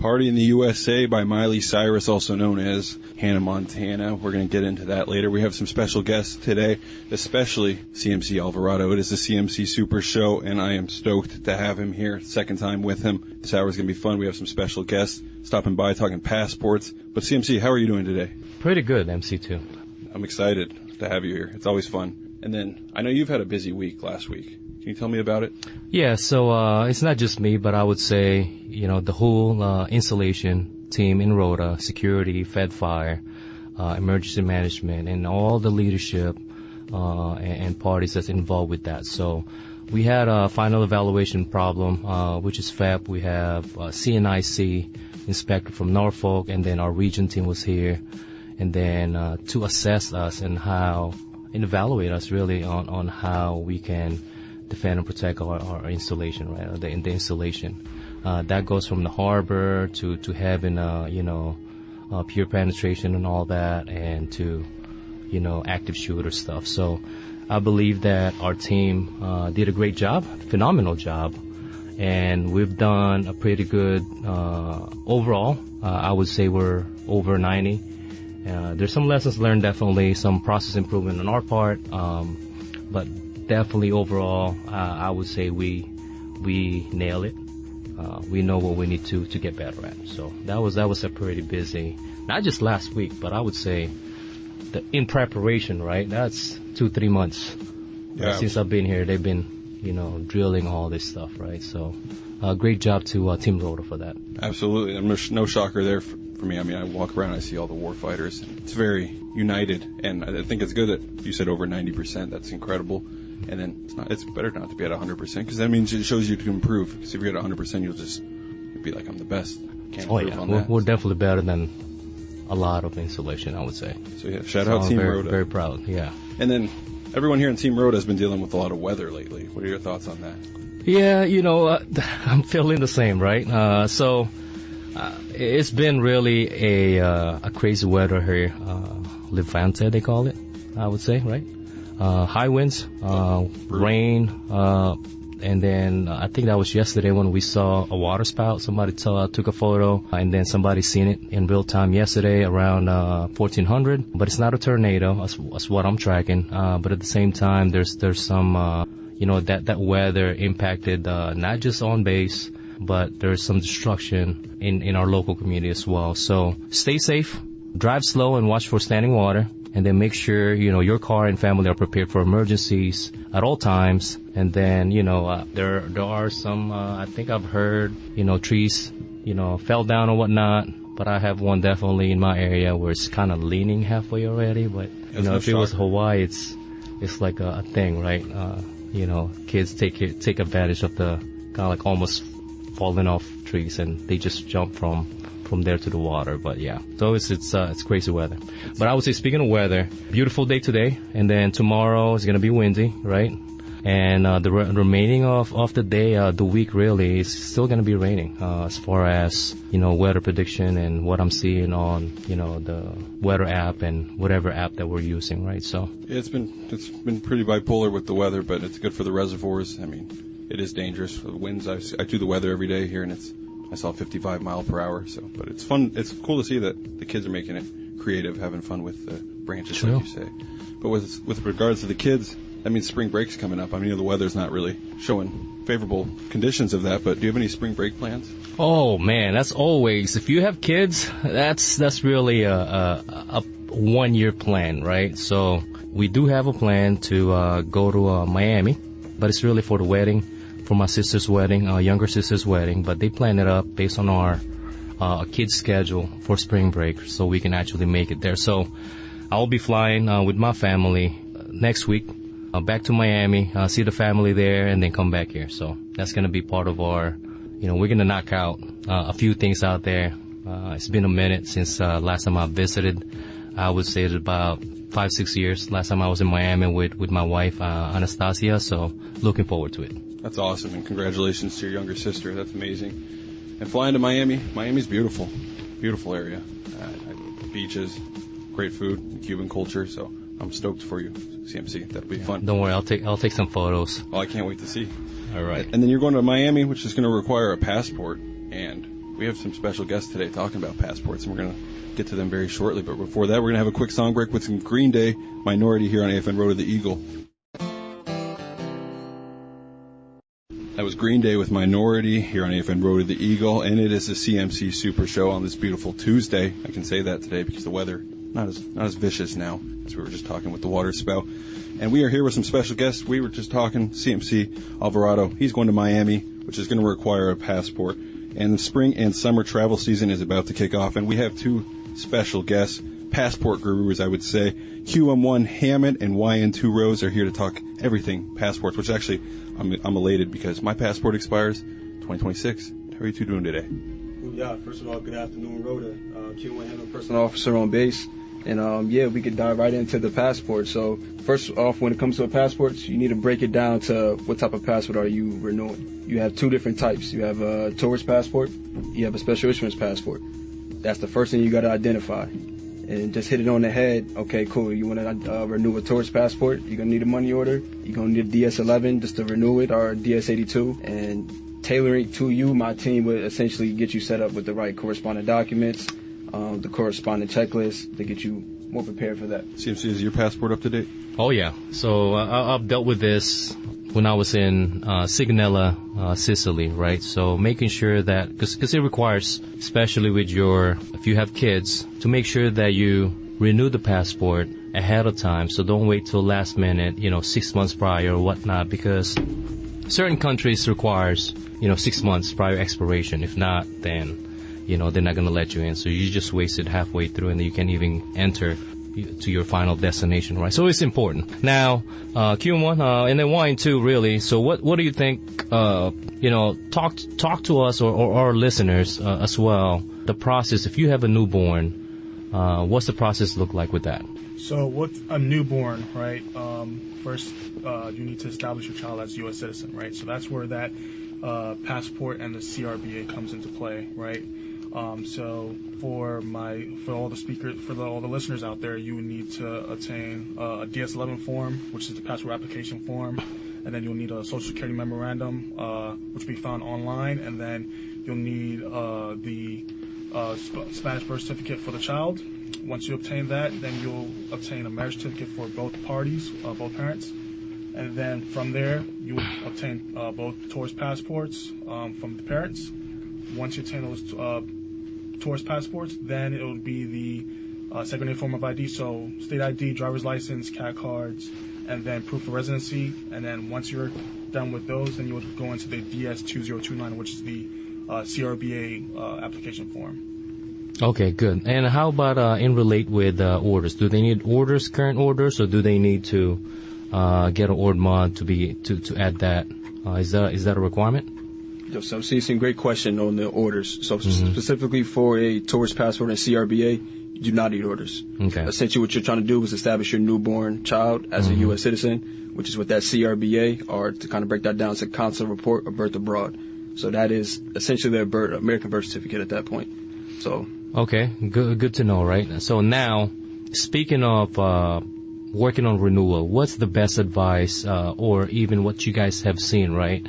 Party in the USA by Miley Cyrus, also known as Hannah Montana. We're going to get into that later. We have some special guests today, especially CMC Alvarado. It is the CMC Super Show, and I am stoked to have him here. Second time with him. This hour is going to be fun. We have some special guests stopping by, talking passports. But CMC, how are you doing today? Pretty good, MC2. I'm excited to have you here. It's always fun. And then, I know you've had a busy week last week. Can you tell me about it? Yeah, so it's not just me, but I would say, the whole installation team in Rota, security, Fed Fire, emergency management, and all the leadership and parties that's involved with that. So we had a final evaluation problem, which is FEP. We have CNIC inspector from Norfolk, and then our region team was here, and then to assess us and evaluate us really on how we can defend and protect our installation, right? The installation. That goes from the harbor to having, pure penetration and all that, and to, active shooter stuff. So I believe that our team did a great job, phenomenal job, and we've done a pretty good overall. I would say we're over 90. There's some lessons learned, definitely, some process improvement on our part, but definitely overall, I would say we nail it. We know what we need to get better at. So that was a pretty busy, not just last week, but I would say in preparation, right? That's 2-3 months. Yeah. Since I've been here, they've been, drilling all this stuff, right? So great job to Team Rota for that. Absolutely. And no shocker there for me. I mean, I walk around, I see all the warfighters. It's very united, and I think it's good that you said over 90%. That's incredible. And then it's better not to be at 100%, because that means it shows you to improve. Because if you're at 100%, you'll be like, I'm the best. Can't improve on that. We're definitely better than a lot of installation, I would say. So yeah, shout out Team Rota. Very proud, yeah. And then everyone here in Team Rota has been dealing with a lot of weather lately. What are your thoughts on that? Yeah, I'm feeling the same, right? So it's been really a crazy weather here. Levante, they call it, I would say, right? High winds, rain, and then I think that was yesterday when we saw a water spout. Somebody took a photo, and then somebody seen it in real time yesterday around 1400. But it's not a tornado. That's what I'm tracking. But at the same time, there's some, that weather impacted not just on base, but there's some destruction in our local community as well. So stay safe, drive slow, and watch for standing water. And then make sure, your car and family are prepared for emergencies at all times. And then, there are some, I think I've heard, trees, fell down or whatnot. But I have one definitely in my area where it's kind of leaning halfway already. But, if it was Hawaii, it's like a thing, right? Kids take advantage of the kind of like almost falling off trees, and they just jump from there to the water. But yeah, so it's crazy weather. But I would say, speaking of weather, beautiful day today, and then tomorrow is gonna be windy, right? And the remaining of the day, the week really, is still gonna be raining. As far as weather prediction and what I'm seeing on the weather app and whatever app that we're using, right? So it's been pretty bipolar with the weather, but it's good for the reservoirs. I mean, it is dangerous for the winds. I do the weather every day here, and I saw 55 mile per hour. So, but it's fun. It's cool to see that the kids are making it creative, having fun with the branches, sure, like you say. But with regards to the kids, that means spring break's coming up. I mean, the weather's not really showing favorable conditions of that. But do you have any spring break plans? Oh man, that's always, if you have kids, that's really a 1 year plan, right? So we do have a plan to go to Miami, but it's really for the wedding. For my sister's wedding, younger sister's wedding, but they plan it up based on our kids' schedule for spring break, so we can actually make it there. So I'll be flying with my family next week back to Miami, see the family there, and then come back here. So that's going to be part of our, we're going to knock out a few things out there. It's been a minute since last time I visited. I would say it's about 5-6 years. Last time I was in Miami with my wife, Anastasia, so looking forward to it. That's awesome, and congratulations to your younger sister. That's amazing. And flying to Miami's beautiful. Beautiful area. Beaches, great food, Cuban culture, so I'm stoked for you, CMC. That'll be fun. Don't worry, I'll take some photos. Oh, I can't wait to see. All right. And then you're going to Miami, which is going to require a passport, and we have some special guests today talking about passports, and we're going to get to them very shortly. But before that, we're going to have a quick song break with some Green Day, Minority, here on AFN Rota, the Eagle. That was Green Day with Minority here on AFN Rota, the Eagle, and it is the CMC Super Show on this beautiful Tuesday. I can say that today because the weather not as vicious now as we were just talking with the water spout. And we are here with some special guests. We were just talking CMC Alvarado. He's going to Miami, which is going to require a passport. And the spring and summer travel season is about to kick off, and we have two special guests, passport gurus, I would say. QM1 Hammond and YN2 Rose are here to talk everything passports, which actually I'm elated because my passport expires 2026. How are you two doing today? Yeah, first of all, good afternoon, Rota. QM1 Hammond, personal officer on base. And yeah, we could dive right into the passport. So first off, when it comes to a passport, you need to break it down to what type of passport are you renewing. You have two different types. You have a tourist passport. You have a special issuance passport. That's the first thing you got to identify. And just hit it on the head. Okay, cool. You want to renew a tourist passport? You're going to need a money order. You're going to need a DS-11 just to renew it, or a DS-82. And tailoring to you, my team would essentially get you set up with the right corresponding documents, the corresponding checklist to get you more prepared for that. CMC, is your passport up to date? Oh, yeah. So I've dealt with this when I was in Sigonella, Sicily, right? So making sure that, because it requires, especially with if you have kids, to make sure that you renew the passport ahead of time. So don't wait till last minute, 6 months prior or whatnot, because certain countries requires, 6 months prior expiration. If not, then they're not going to let you in. So you just wasted halfway through and then you can't even enter to your final destination, right? So it's important. Now, Q1, and then YN2 really. So what do you think, talk to us or our listeners as well, the process, if you have a newborn, what's the process look like with that? So with a newborn, right, first you need to establish your child as a U.S. citizen, right? So that's where that passport and the CRBA comes into play, right? So for all the listeners out there, you would need to obtain a DS-11 form, which is the passport application form, and then you'll need a Social Security memorandum, which will be found online, and then you'll need the Spanish birth certificate for the child. Once you obtain that, then you'll obtain a marriage certificate for both parties, both parents, and then from there you will obtain both tourist passports from the parents. Once you obtain those tourist passports, then it would be the secondary form of ID, so state ID, driver's license, CAT cards, and then proof of residency. And then once you're done with those, then you would go into the DS-2029, which is the CRBA application form. Okay, good. And how about in relate with orders? Do they need orders, current orders, or do they need to get an order mod to add that? Is that a requirement? So CC, great question on the orders. So specifically for a tourist passport and CRBA, you do not need orders. Okay. Essentially what you're trying to do is establish your newborn child as a U.S. citizen, which is what that CRBA, or to kind of break that down, it's a consular report of birth abroad. So that is essentially their American birth certificate at that point. So. Okay, good to know, right? So now, speaking of working on renewal, what's the best advice or even what you guys have seen, right,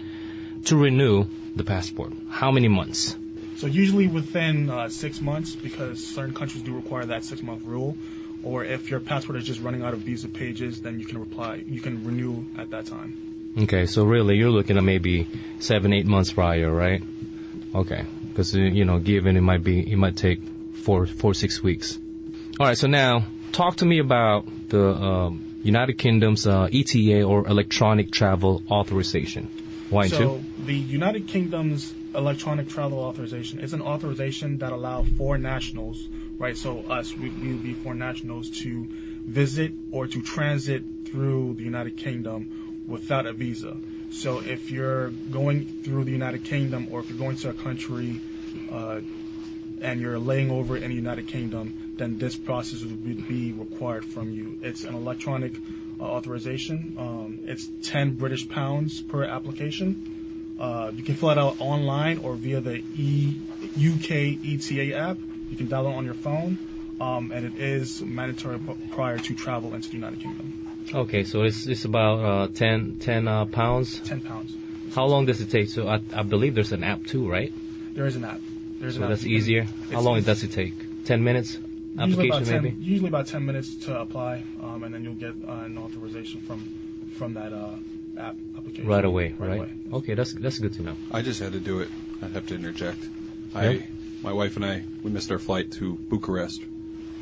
to renew the passport? How many months? So usually within 6 months, because certain countries do require that 6-month rule. Or if your passport is just running out of visa pages, then you can renew at that time. Okay, so really you're looking at maybe 7-8 months prior, right? Okay, because given it might take 4-6 weeks. All right, so now talk to me about the United Kingdom's ETA, or Electronic Travel Authorization. Why so too? The United Kingdom's Electronic Travel Authorization is an authorization that allows foreign nationals, right? So us, we would be foreign nationals, to visit or to transit through the United Kingdom without a visa. So if you're going through the United Kingdom, or if you're going to a country and you're laying over in the United Kingdom, then this process would be required from you. It's an electronic authorization. It's 10 British pounds per application. You can fill it out online or via the UK ETA app. You can download it on your phone, and it is mandatory prior to travel into the United Kingdom. Okay, so it's about 10 pounds? 10 pounds. How long does it take? So I believe there's an app too, right? There is an app. So that's easier. How long does it take? 10 minutes? Application maybe? Usually about 10 minutes to apply, and then you'll get an authorization from that application. Right away, right? Okay, that's good to know. I just had to do it. I'd have to interject. Yep. My wife and I, we missed our flight to Bucharest,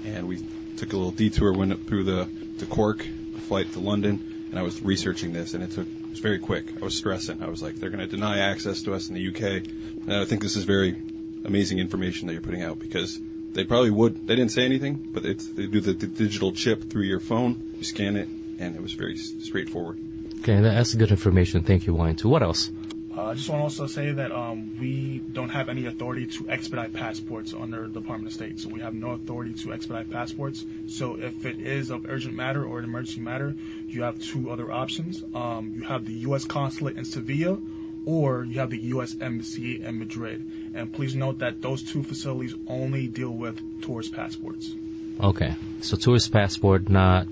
and we took a little detour, went up through to Cork, a flight to London, and I was researching this, and it was very quick. I was stressing. I was like, they're going to deny access to us in the UK. And I think this is very amazing information that you're putting out, because they probably would. They didn't say anything, but they do the digital chip through your phone. You scan it, and it was very straightforward. Okay, that's good information. Thank you, Wayne. What else? I just want to also say that we don't have any authority to expedite passports under the Department of State. So we have no authority to expedite passports. So if it is of urgent matter or an emergency matter, you have two other options. You have the U.S. Consulate in Sevilla, or you have the U.S. Embassy in Madrid. And please note that those two facilities only deal with tourist passports. Okay, so tourist passport, not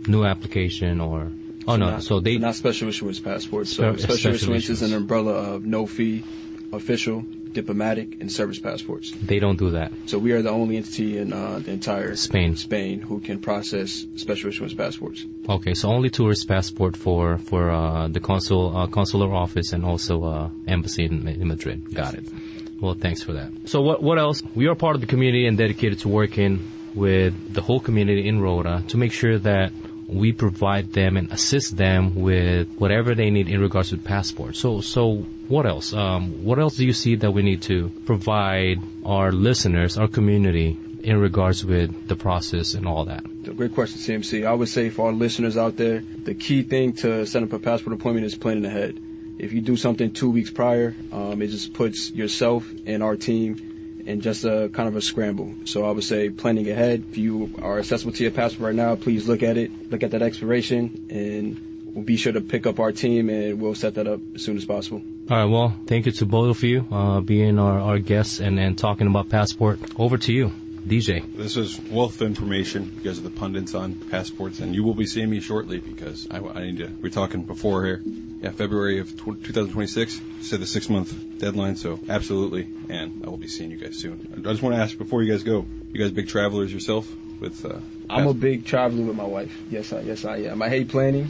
new application or... Oh, no, so they... Not special issuance passports. So special issuance is an umbrella of no fee, official, diplomatic, and service passports. They don't do that. So we are the only entity in the entire Spain who can process special issuance passports. Okay, so only tourist passport for the consular office and also embassy in Madrid. Got it. Well, thanks for that. So what else? We are part of the community and dedicated to working with the whole community in Rota to make sure that we provide them and assist them with whatever they need in regards to passports. So what else? What else do you see that we need to provide our listeners, our community, in regards with the process and all that? Great question, CMC. I would say for our listeners out there, the key thing to set up a passport appointment is planning ahead. If you do something 2 weeks prior, it just puts yourself and our team in just a kind of a scramble. So I would say planning ahead. If you are accessible to your passport right now, please look at it, look at that expiration, and we'll be sure to pick up our team, and we'll set that up as soon as possible. All right, well, thank you to both of you being our guests and talking about passport. Over to you, DJ. This is wealth of information. You guys are the pundits on passports, and you will be seeing me shortly because I need to. We're talking before here. Yeah, February of 2026. Said the 6-month deadline, so absolutely, and I will be seeing you guys soon. I just want to ask before you guys go. You guys big travelers yourself? I'm a big traveler with my wife. Yes, I am. I hate planning.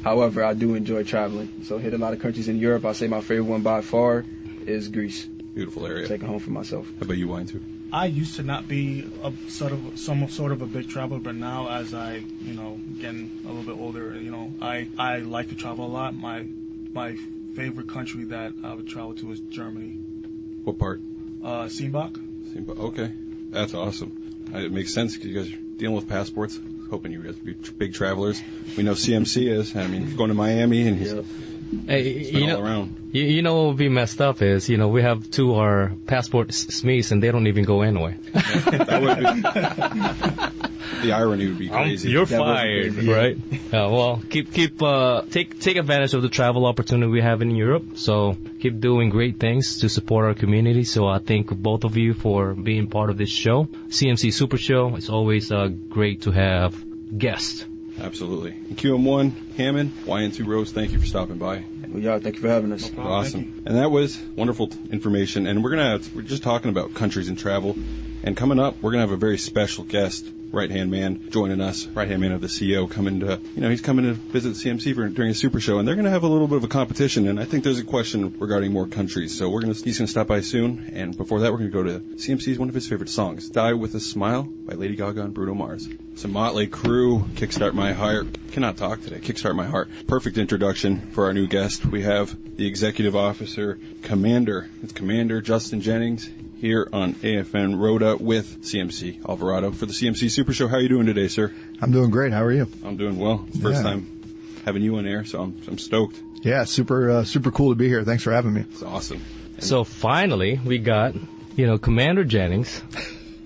However, I do enjoy traveling. So hit a lot of countries in Europe. I say my favorite one by far is Greece. Beautiful area. Take it home for myself. How about you, Wayne, too? I used to not be some sort of a big traveler, but now as I, getting a little bit older, I like to travel a lot. My favorite country that I would travel to is Germany. What part? Seenbach. Seenbach. Okay, that's awesome. It makes sense because you guys are dealing with passports. Hoping you guys would be big travelers. We know CMC is. I mean, going to Miami and he's all around. You know what would be messed up is, we have our passport SMEs and they don't even go anywhere. That would be, the irony would be crazy. You're fired, right? Well, take advantage of the travel opportunity we have in Europe. So keep doing great things to support our community. So I thank both of you for being part of this show. CMC Super Show. It's always great to have guests. Absolutely. And QM1 Hammond, YN2 Rose, thank you for stopping by. Well, yeah, thank you for having us. No problem. Awesome. And that was wonderful information. And we're just talking about countries and travel. And coming up, we're going to have a very special guest, right-hand man, joining us, right-hand man of the CEO, he's coming to visit CMC during a Super Show. And they're going to have a little bit of a competition. And I think there's a question regarding more countries. So he's going to stop by soon. And before that, we're going to go to CMC's one of his favorite songs, Die With a Smile by Lady Gaga and Bruno Mars. Some Motley Crue, Kickstart My Heart. Cannot talk today. Kickstart My Heart. Perfect introduction for our new guest. We have the executive officer, Commander Justin Jennings, here on AFN Rota with CMC Alvarado for the CMC Super Show. How are you doing today, sir? I'm doing great. How are you? I'm doing well. First time having you on air, so I'm stoked. Yeah, super cool to be here. Thanks for having me. It's awesome. So finally, we got, Commander Jennings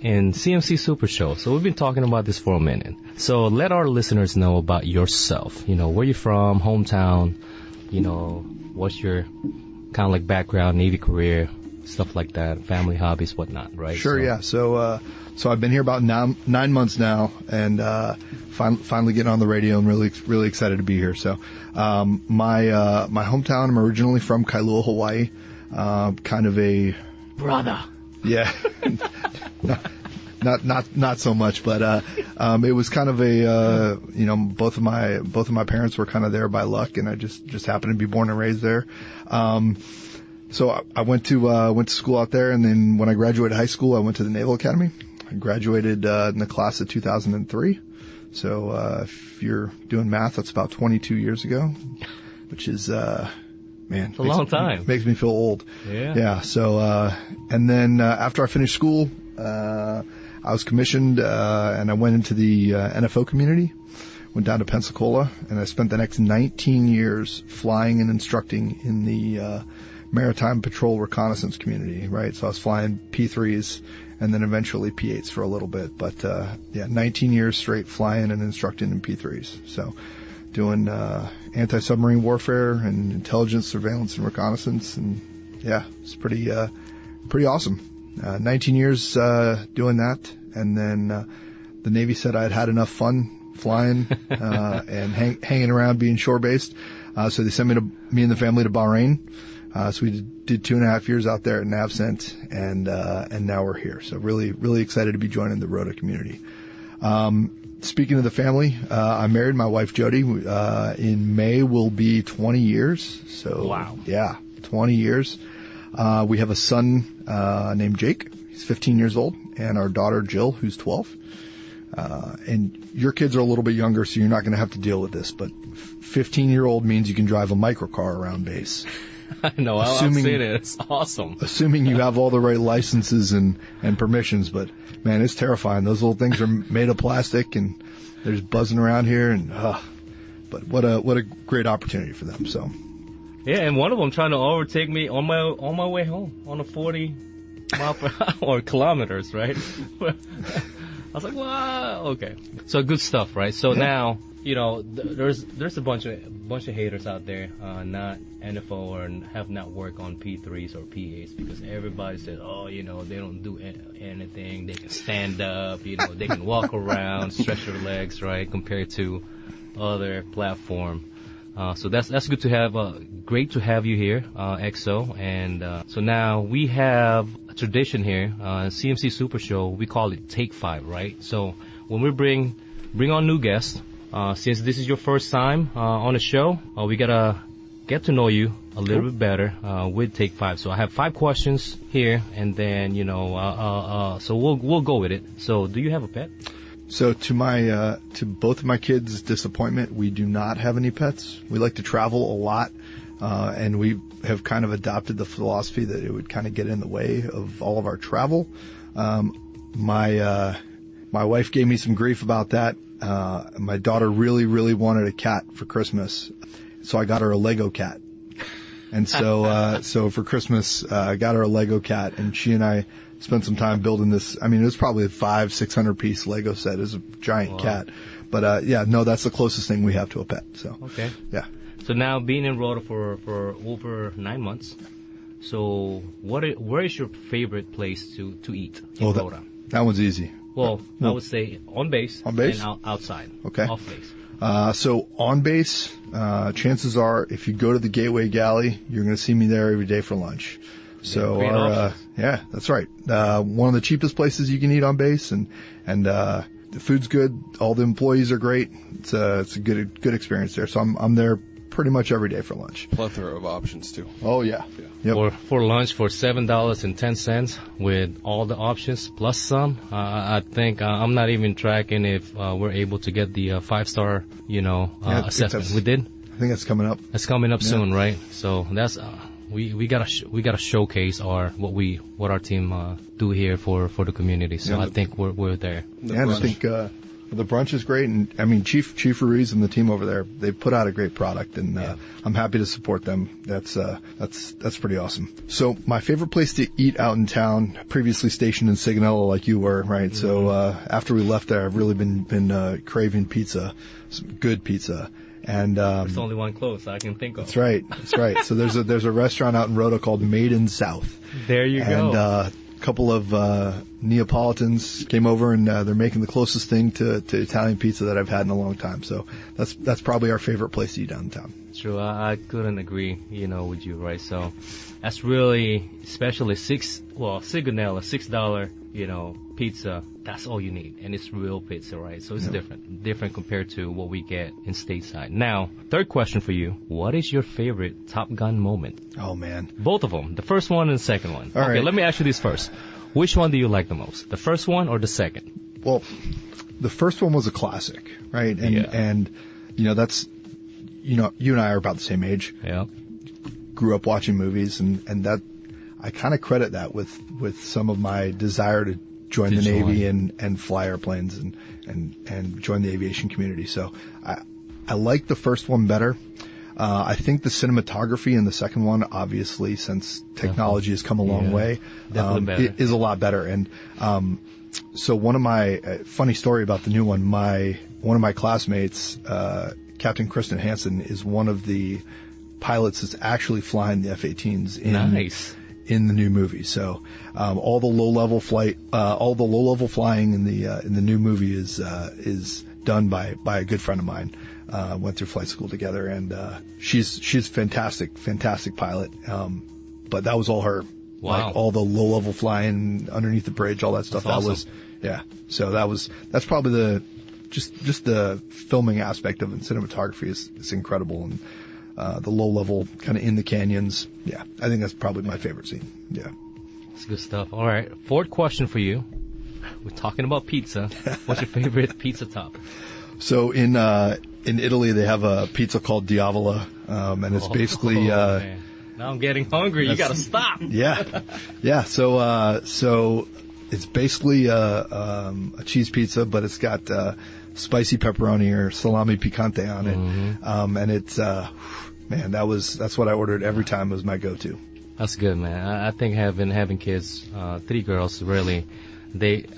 in CMC Super Show. So we've been talking about this for a minute. So let our listeners know about yourself. Where you're from, hometown, what's your kind of like background, Navy career, stuff like that, family hobbies, whatnot, right? Sure, yeah. So I've been here about 9 months now, and finally getting on the radio and really excited to be here. So my hometown, I'm originally from Kailua, Hawaii, kind of a brother. Yeah. Not so much, but it was kind of a both of my parents were kind of there by luck, and I just happened to be born and raised there. So I went to school out there, and then when I graduated high school, I went to the Naval Academy. I graduated in the class of 2003. So if you're doing math, that's about 22 years ago, which is it's a long time. Makes me feel old. Yeah. So and then after I finished school, I was commissioned, and I went into the NFO community, went down to Pensacola, and I spent the next 19 years flying and instructing in the Maritime Patrol Reconnaissance community, right? So I was flying P3s and then eventually P8s for a little bit. But, 19 years straight flying and instructing in P3s. So doing anti-submarine warfare and intelligence, surveillance, and reconnaissance. And, it's pretty awesome. 19 years doing that, and then the Navy said I'd had enough fun flying and hanging around being shore-based, so they sent me and the family to Bahrain. So we did 2.5 years out there at NAVSENT, and now we're here. So really excited to be joining the Rota community. Speaking of the family, I married my wife Jody. In May will be 20 years. So wow, 20 years. We have a son named Jake. He's 15 years old, and our daughter Jill, who's 12. And your kids are a little bit younger, so you're not going to have to deal with this. But 15-year-old means you can drive a microcar around base. I know. I've seen it. It's awesome. Assuming you have all the right licenses and permissions. But man, it's terrifying. Those little things are made of plastic, and they're just buzzing around here. And but what a great opportunity for them. So. Yeah, and one of them trying to overtake me on my way home on a 40 mile per hour kilometers, right? I was like, wow, okay. So good stuff, right? So now, there's a bunch of haters out there, not NFO or have not worked on P3s or P8s, because everybody says, they don't do anything. They can stand up, they can walk around, stretch their legs, right? Compared to other platform. So that's good to have, great to have you here, XO. And, so now we have a tradition here, CMC Super Show, we call it Take 5, right? So when we bring on new guests, since this is your first time, on the show, we gotta get to know you a little bit better, with Take 5. So I have 5 questions here, and then, so we'll go with it. So do you have a pet? So to both of my kids' disappointment, we do not have any pets. We like to travel a lot, and we have kind of adopted the philosophy that it would kind of get in the way of all of our travel. My wife gave me some grief about that. My daughter really wanted a cat for Christmas, so I got her a Lego cat. And so for Christmas, I got her a Lego cat, and she and I spent some time building this. I mean, it was probably a 500-600 piece Lego set. It was a giant cat. But, that's the closest thing we have to a pet. So, okay. Yeah. So now being in Rota for over 9 months. So where is your favorite place to eat in Rota? That one's easy. Well, I would say on base. On base? And outside. Okay. Off base. So on base, chances are if you go to the Gateway Galley, you're going to see me there every day for lunch. So that's right. One of the cheapest places you can eat on base, and the food's good. All the employees are great. It's a good experience there. So I'm there pretty much every day for lunch. Plethora of options too. Oh yeah. Yep. For lunch for $7.10 with all the options plus some. I think I'm not even tracking if we're able to get the 5-star assessment. We did. I think that's coming up. It's coming up soon, right? So that's we gotta showcase what our team do here for the community. So I think we're there. And I think the brunch is great, and I mean Chief Ruiz and the team over there, they put out a great product, and I'm happy to support them. That's pretty awesome. So my favorite place to eat out in town, previously stationed in Sigonella like you were, right? Mm-hmm. So after we left there, I've really been craving pizza, some good pizza. And there's only one close I can think of. That's right. So there's a restaurant out in Rota called Made in South. There you go. And a couple of Neapolitans came over, and they're making the closest thing to Italian pizza that I've had in a long time. So that's probably our favorite place to eat downtown. True. I couldn't agree, with you, right? So that's really, especially 6 Sigonella, $6, pizza, that's all you need. And it's real pizza, right? So it's different compared to what we get in stateside. Now, third question for you. What is your favorite Top Gun moment? Oh, man. Both of them. The first one and the second one. All right. Let me ask you this first. Which one do you like the most? The first one or the second? Well, the first one was a classic, right? And that's, you and I are about the same age. Yeah. Grew up watching movies, and that I kind of credit that with some of my desire to join the Navy and fly airplanes and join the aviation community. So I like the first one better. I think the cinematography in the second one, obviously, since technology has come a long way, it is a lot better. And so one of my funny story about the new one, one of my classmates, Captain Kristen Hansen, is one of the pilots that's actually flying the F-18s in the new movie. So all the low level flying in the new movie is done by a good friend of mine. Went through flight school together, and she's fantastic pilot. But that was all her. Wow. Like all the low level flying underneath the bridge, all that stuff. That's awesome. So that's probably just the filming aspect of it. Cinematography is incredible, and the low level kind of in the canyons. Yeah, I think that's probably my favorite scene. Yeah. That's good stuff. All right. Fourth question for you. We're talking about pizza. What's your favorite pizza top? So in Italy, they have a pizza called Diavola, and it's basically. Man. Now I'm getting hungry. You gotta stop. Yeah. So it's basically a cheese pizza, but it's got spicy pepperoni or salami picante on it, and it's that's what I ordered every time. It was my go-to. That's good, man. I think having kids, 3 girls, really,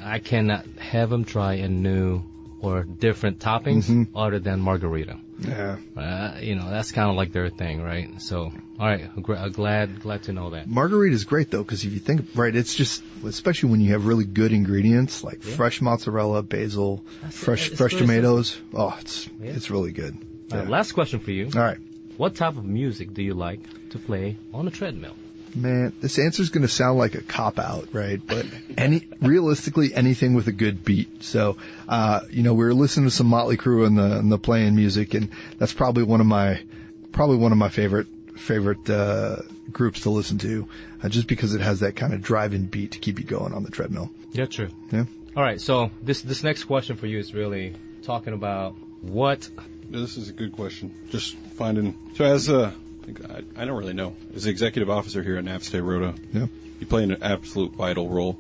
I cannot have them try a new or different toppings other than margarita. Yeah. That's kind of like their thing, right? So, all right, glad to know that. Margarita is great though, because if you think right, it's just, especially when you have really good ingredients like fresh mozzarella, basil, fresh tomatoes. Oh, it's really good. Yeah. Last question for you. All right. What type of music do you like to play on a treadmill? Man, this answer is going to sound like a cop-out, right? But realistically, anything with a good beat. So, we were listening to some Motley Crue and the playing music, and that's probably one of my favorite groups to listen to, just because it has that kind of driving beat to keep you going on the treadmill. Yeah, true. Yeah. All right, so this next question for you is really talking about what. This is a good question. Just finding. So as I don't really know. As the executive officer here at NAVSTA Rota, you play an absolute vital role.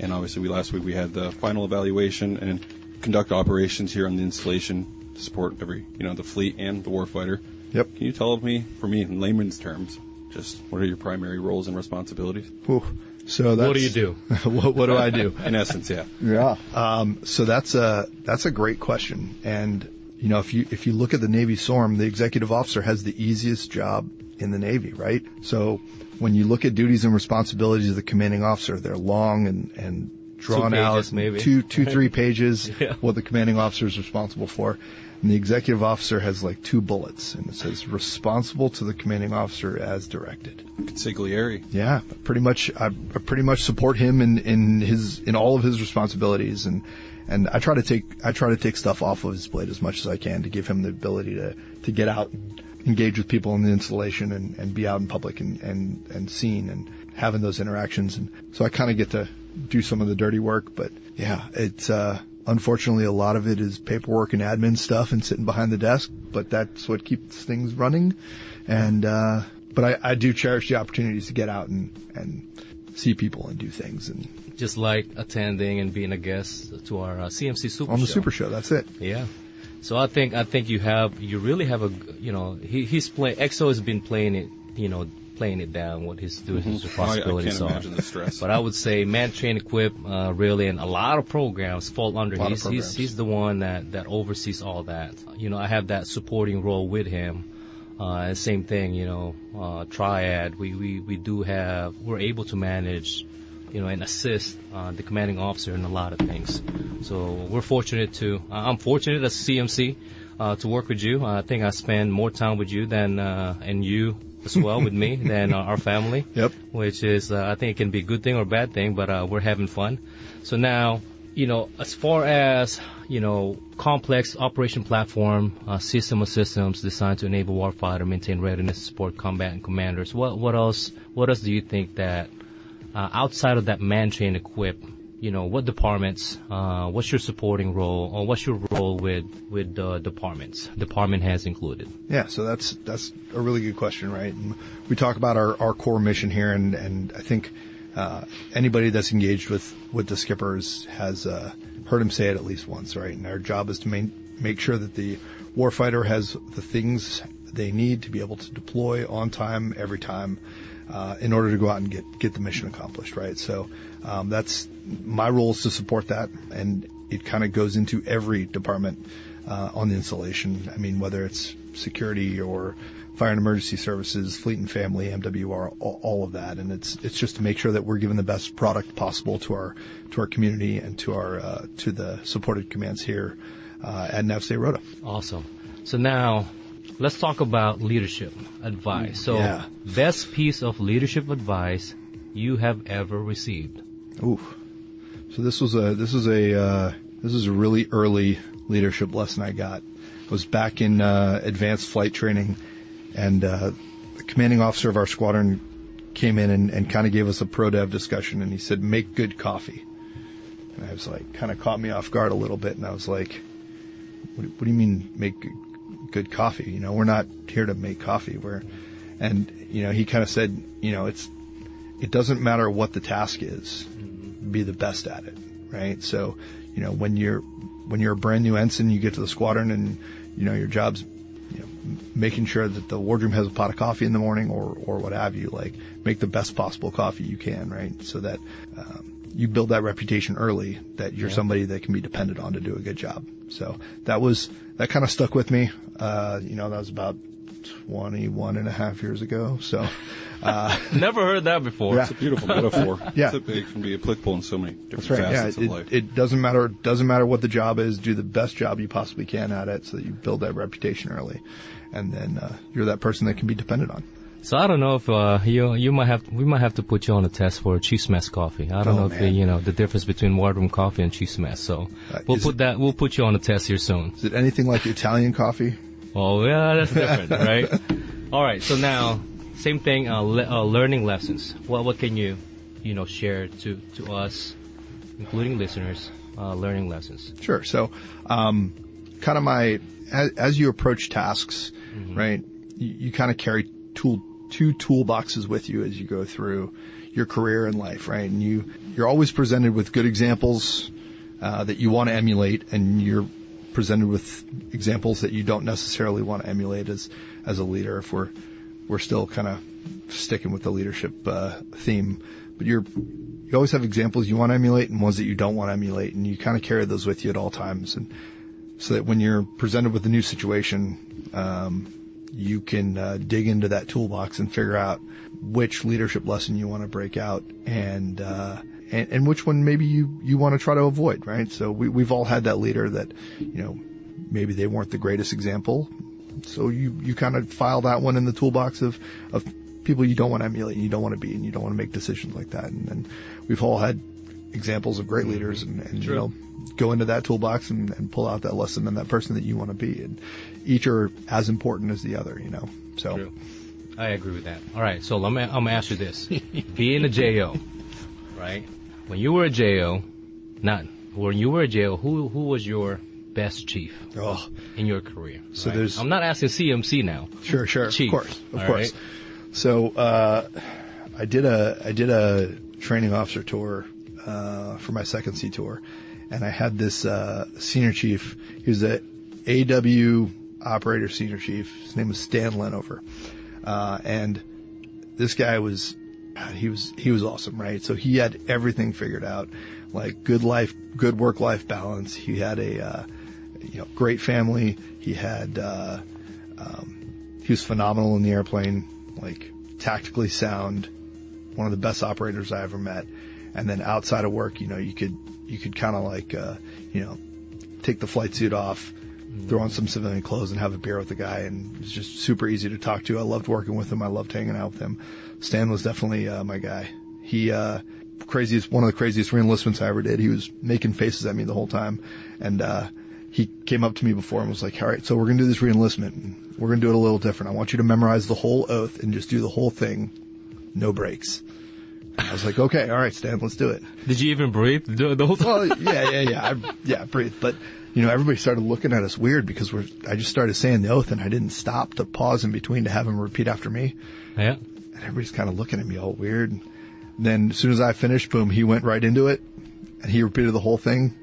And obviously, last week we had the final evaluation and conduct operations here on the installation to support the fleet and the warfighter. Yep. Can you tell me, for me, in layman's terms, just what are your primary roles and responsibilities? Ooh. So what do you do? what do I do? In essence, yeah. Yeah. So that's a great question. And if you look at the Navy SORM, the executive officer has the easiest job in the Navy, right? So when you look at duties and responsibilities of the commanding officer, they're long and drawn 2 pages, out, maybe. 3 pages, what the commanding officer is responsible for. And the executive officer has like 2 bullets, and it says responsible to the commanding officer as directed. Consigliere. Yeah, I pretty much support him in all of his responsibilities, and I try to take stuff off of his plate as much as I can to give him the ability to get out and engage with people in the installation and be out in public and seen and having those interactions. And so I kind of get to do some of the dirty work, but yeah, it's unfortunately a lot of it is paperwork and admin stuff and sitting behind the desk, but that's what keeps things running. And but I do cherish the opportunities to get out and see people and do things, and just like attending and being a guest to our CMC Super Show. On the Super Show, that's it. Yeah. So I think you really have EXO has been playing it down, what his responsibilities I can't imagine the stress. But I would say man, train, equip, really, and a lot of programs fall under him. He's the one that oversees all that. I have that supporting role with him. And same thing, triad. We're able to manage, and assist the commanding officer in a lot of things. So we're fortunate I'm fortunate as CMC to work with you. I think I spend more time with you than and you as well with me than our family. Yep. Which is, I think it can be a good thing or a bad thing, but we're having fun. So now, as far as, complex operation platform, system of systems designed to enable warfighter, maintain readiness, support combatant commanders, what else do you think that, outside of that man-train equip, what departments, what's your supporting role, or what's your role with departments, department heads included? Yeah, so that's a really good question, right? And we talk about our core mission here, and I think anybody that's engaged with the skippers has heard him say it at least once, right? And our job is to make sure that the warfighter has the things they need to be able to deploy on time, every time, in order to go out and get the mission accomplished, right? So that's my role, is to support that, and it kind of goes into every department on the installation. I mean, whether it's security or fire and emergency services, fleet and family, MWR, all of that, and it's just to make sure that we're giving the best product possible to our community and to the supported commands here at NAVSTA Rota. Awesome. So now, let's talk about leadership advice. So, best piece of leadership advice you have ever received? Ooh. So this was a really early leadership lesson I got. I was back in advanced flight training, and the commanding officer of our squadron came in and kind of gave us a pro dev discussion, and he said, "Make good coffee." And I was like, kind of caught me off guard a little bit, and I was like, "What do you mean make good coffee? We're not here to make coffee. He kind of said, it doesn't matter what the task is, be the best at it, right? So, when you're a brand new ensign, you get to the squadron, and your job's making sure that the wardroom has a pot of coffee in the morning, or what have you. Like, make the best possible coffee you can, right? So that you build that reputation early, that you're somebody that can be depended on to do a good job. So that kind of stuck with me. That was about 21 and a half years ago. So, never heard that before. Yeah. It's a beautiful metaphor. Yeah. It can be applicable in so many different That's right. facets of life. It doesn't matter what the job is. Do the best job you possibly can at it, so that you build that reputation early, and then you're that person that can be depended on. So I don't know if we might have to put you on a test for Chief's Mess coffee. I don't know if the difference between wardroom coffee and Chief's Mess. So we'll put you on a test here soon. Is it anything like Italian coffee? Oh yeah, that's different, right? All right. So now, same thing. Learning lessons. What can you share to us, including listeners, learning lessons? Sure. So, kind of as you approach tasks, right? You kind of carry two toolboxes with you as you go through your career in life, right? And you're always presented with good examples that you want to emulate, and you're presented with examples that you don't necessarily want to emulate as a leader, if we're still kind of sticking with the leadership theme. But you always have examples you want to emulate and ones that you don't want to emulate, and you kind of carry those with you at all times, and so that when you're presented with a new situation, you can dig into that toolbox and figure out which leadership lesson you want to break out, and which one maybe you want to try to avoid, right? So we've all had that leader that, maybe they weren't the greatest example. So you kind of file that one in the toolbox of people you don't want to emulate, and you don't want to be, and you don't want to make decisions like that. And we've all had examples of great leaders, and go into that toolbox and pull out that lesson and that person that you want to be. And each are as important as the other, So True. I agree with that. All right, so I'm gonna ask you this: being a JO, right? When you were a JO, who was your best chief in your career? So right? I'm not asking CMC now. Sure, Chief. of course. Right? So I did a training officer tour for my second sea tour, and I had this senior chief. He was the AW operator senior chief. His name was Stan Lenover, and this guy was awesome, right? So he had everything figured out, like good work-life balance. He had a great family. He had he was phenomenal in the airplane, like tactically sound, one of the best operators I ever met. And then outside of work, you could kind of like take the flight suit off, throw on some civilian clothes and have a beer with the guy, and it's just super easy to talk to. I loved working with him. I loved hanging out with him. Stan was definitely my guy. He one of the craziest reenlistments I ever did. He was making faces at me the whole time, and he came up to me before and was like, all right, so we're going to do this reenlistment, and we're going to do it a little different. I want you to memorize the whole oath and just do the whole thing, no breaks. I was like, okay, all right, Stan, let's do it. Did you even breathe the whole time? Well, I breathed. But, everybody started looking at us weird because I just started saying the oath and I didn't stop to pause in between to have him repeat after me. Yeah. And everybody's kind of looking at me all weird. And then as soon as I finished, boom, he went right into it and he repeated the whole thing.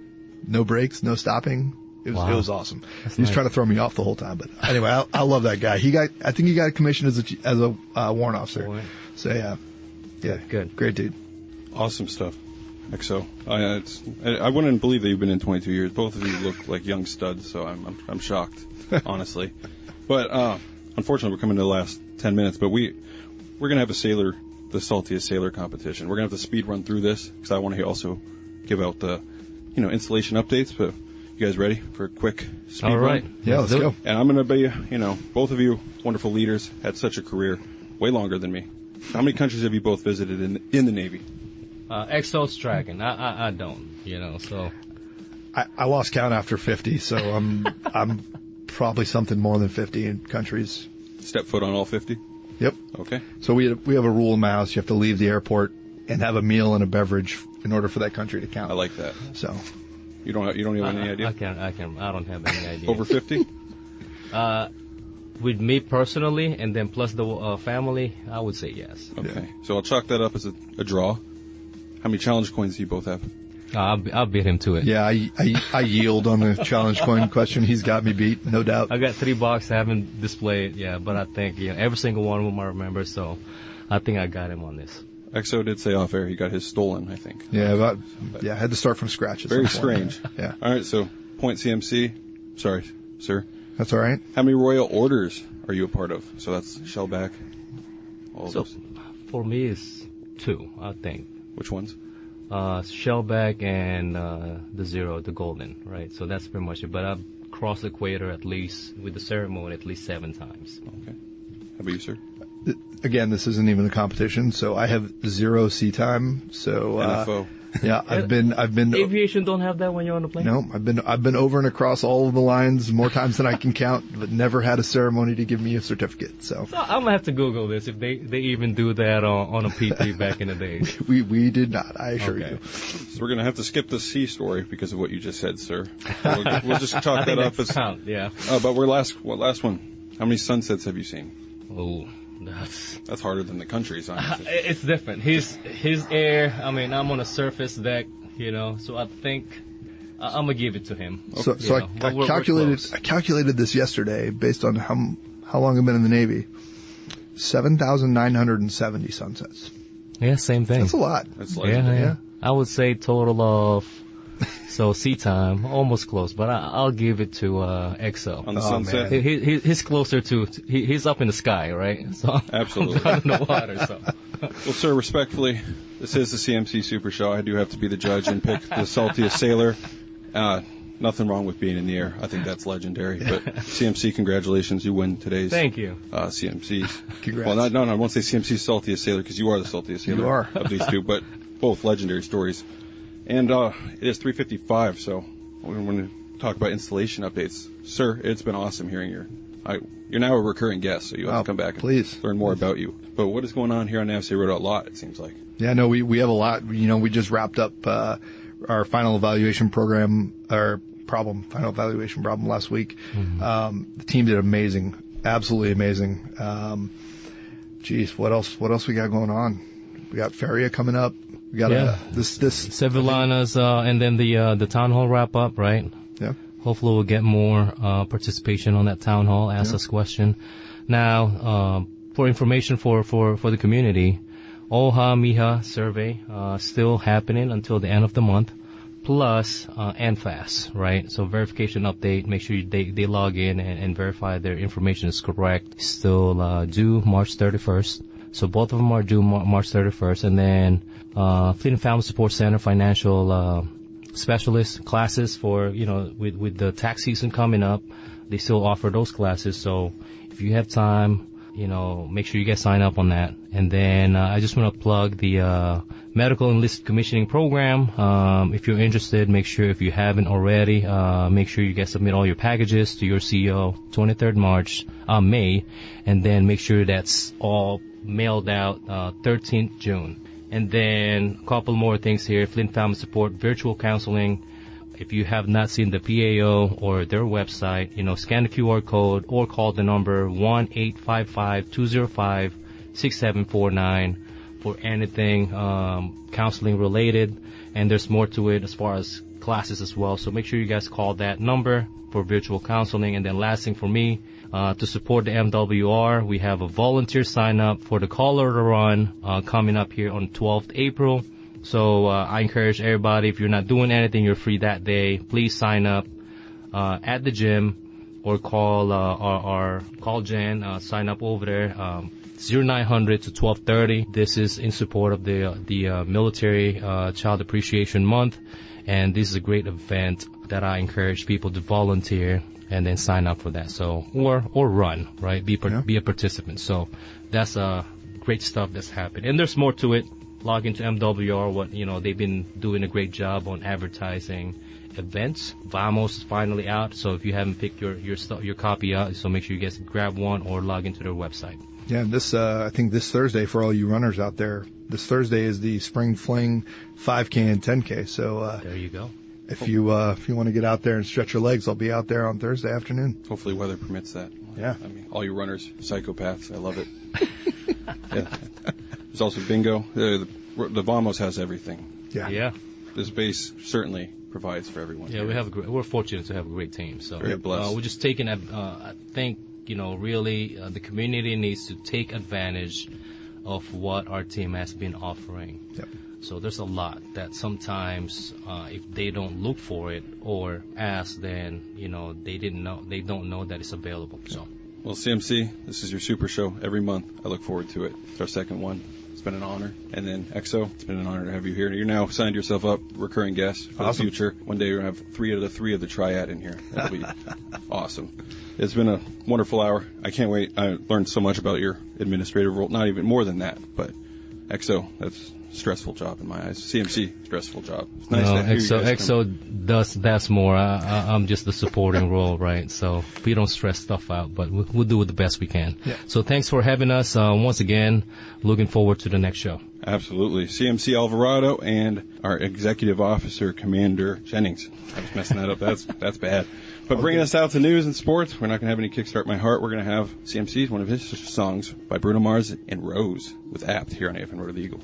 No breaks, no stopping. It was awesome. He was trying to throw me off the whole time. But anyway, I love that guy. I think he got commissioned as a warrant officer. Boy. So yeah. Yeah, good. Great dude. Awesome stuff. XO. I wouldn't believe that you've been in 22 years. Both of you look like young studs, so I'm shocked, honestly. But unfortunately, we're coming to the last 10 minutes. But we're gonna have the saltiest sailor competition. We're gonna have to speed run through this because I want to also give out the installation updates. But you guys ready for a quick speed run? All right. Yeah, let's go. And I'm gonna be both of you wonderful leaders, had such a career, way longer than me. How many countries have you both visited in the Navy? XO's tracking. I don't, so. I lost count after 50, so I'm probably something more than 50 in countries. Step foot on all 50? Yep. Okay. So we have a rule in my house. You have to leave the airport and have a meal and a beverage in order for that country to count. I like that. So. You don't have any idea? I don't have any idea. Over 50? With me personally, and then plus the family, I would say yes. Okay. Yeah. So I'll chalk that up as a draw. How many challenge coins do you both have? I'll beat him to it. Yeah, I yield on the challenge coin question. He's got me beat, no doubt. I got 3 boxes. I haven't displayed, but I think every single one of them I remember, so I think I got him on this. XO did say off air he got his stolen, I think. Yeah, I had to start from scratch. Very strange. Yeah. All right, so point CMC. Sorry, sir. That's all right. How many Royal Orders are you a part of? So that's Shellback. All so those. For me, it's 2, I think. Which ones? Shellback and the Zero, the Golden, right? So that's pretty much it. But I've crossed the equator at least with the ceremony at least 7 times. Okay. How about you, sir? Again, this isn't even a competition, so I have 0 sea time. So NFO. Yeah, I've been. Aviation don't have that when you're on the plane. No, I've been over and across all of the lines more times than I can count, but never had a ceremony to give me a certificate. So I'm gonna have to Google this if they even do that on a PT back in the day. We did not. I assure you. So we're gonna have to skip the sea story because of what you just said, sir. We'll just chalk that up as. Yeah. But we're last one. How many sunsets have you seen? Oh. That's harder than the countries, honestly. It's different. His air. I mean, I'm on a surface deck, so I think I'm gonna give it to him. So I calculated this yesterday based on how long I've been in the Navy. 7,970 sunsets. Yeah, same thing. That's a lot. That's legendary. Yeah. I would say total of. So sea time, almost close, but I'll give it to XO. On the sunset? He's closer to, he's up in the sky, right? So absolutely. I'm down in the water, so. Well, sir, respectfully, this is the CMC Super Show. I do have to be the judge and pick the saltiest sailor. Nothing wrong with being in the air. I think that's legendary. But CMC, congratulations. You win today's Thank you. CMC's. Congrats. Well, no, I won't say CMC's saltiest sailor because you are the saltiest sailor you are. of these two, but both legendary stories. And it is 3:55, so we're going to talk about installation updates. Sir, it's been awesome hearing you're now a recurring guest, so you have to come back and learn more about you. But what is going on here on NAVSTA Rota? A lot, it seems like. Yeah, no, we have a lot. We just wrapped up our final evaluation program, final evaluation problem last week. Mm-hmm. The team did amazing, absolutely amazing. What else we got going on? We got Feria coming up. We got this Sevillanas, and then the town hall wrap up, right? Yeah. Hopefully we'll get more participation on that town hall. Ask us question. Now, for information for the community, OHA MIHA survey still happening until the end of the month. Plus NFAS, right? So verification update. Make sure they log in and verify their information is correct. Still due March 31st. So both of them are due March 31st, and then Fleet and Family Support Center financial specialist classes for, with the tax season coming up, they still offer those classes. So if you have time, make sure you get signed up on that. And then I just want to plug the medical enlisted commissioning program. If you're interested, make sure, if you haven't already, make sure you submit all your packages to your CEO 23rd May, and then make sure that's all mailed out 13th June. And then a couple more things here. Flint Family Support virtual counseling. If you have not seen the PAO or their website, scan the QR code or call the number 1-855-205-6749 for anything counseling related. And there's more to it as far as classes as well. So make sure you guys call that number for virtual counseling. And then last thing for me, to support the MWR, we have a volunteer sign up for the Colorado Run coming up here on 12th April. So I encourage everybody, if you're not doing anything, you're free that day, please sign up at the gym or call Jen, sign up over there, 0900 to 1230. This is in support of the Military Child Appreciation Month, and this is a great event that I encourage people to volunteer and then sign up for that. So or run, right? Be a participant. So that's great stuff that's happened, and there's more to it. Log into MWR. They've been doing a great job on advertising events. Vamos is finally out, so if you haven't picked your copy out, so make sure you guys grab one or log into their website. Yeah, and this I think this Thursday, for all you runners out there, this Thursday is the Spring Fling 5K and 10K. So there you go. If you want to get out there and stretch your legs, I'll be out there on Thursday afternoon. Hopefully weather permits that. Yeah. I mean, all you runners, psychopaths, I love it. Yeah. There's also bingo. The Vamos has everything. Yeah. This base certainly provides for everyone. Yeah, we're fortunate to have a great team. So very blessed. We're just taking, I think, really the community needs to take advantage of what our team has been offering. Yep. So there's a lot that sometimes if they don't look for it or ask, then they don't know that it's available. So. Well, CMC, this is your Super Show every month. I look forward to it. It's our second one. It's been an honor. And then EXO, it's been an honor to have you here. You're now signed yourself up, recurring guest for the future. One day you're going to have 3 out of the 3 of the triad in here. That'll be awesome. It's been a wonderful hour. I can't wait. I learned so much about your administrative role. Not even more than that, but EXO, that's a stressful job in my eyes. CMC, stressful job. It's nice to hear EXO does that's more. I'm just the supporting role, right? So we don't stress stuff out, but we'll do it the best we can. Yeah. So thanks for having us. Once again, looking forward to the next show. Absolutely. CMC Alvarado and our executive officer, Commander Jennings. I was messing that up. That's bad. But bringing us out to news and sports, we're not going to have any Kickstart My Heart. We're going to have CMC's one of his songs by Bruno Mars and Rose with Apt here on AFN Rota the Eagle.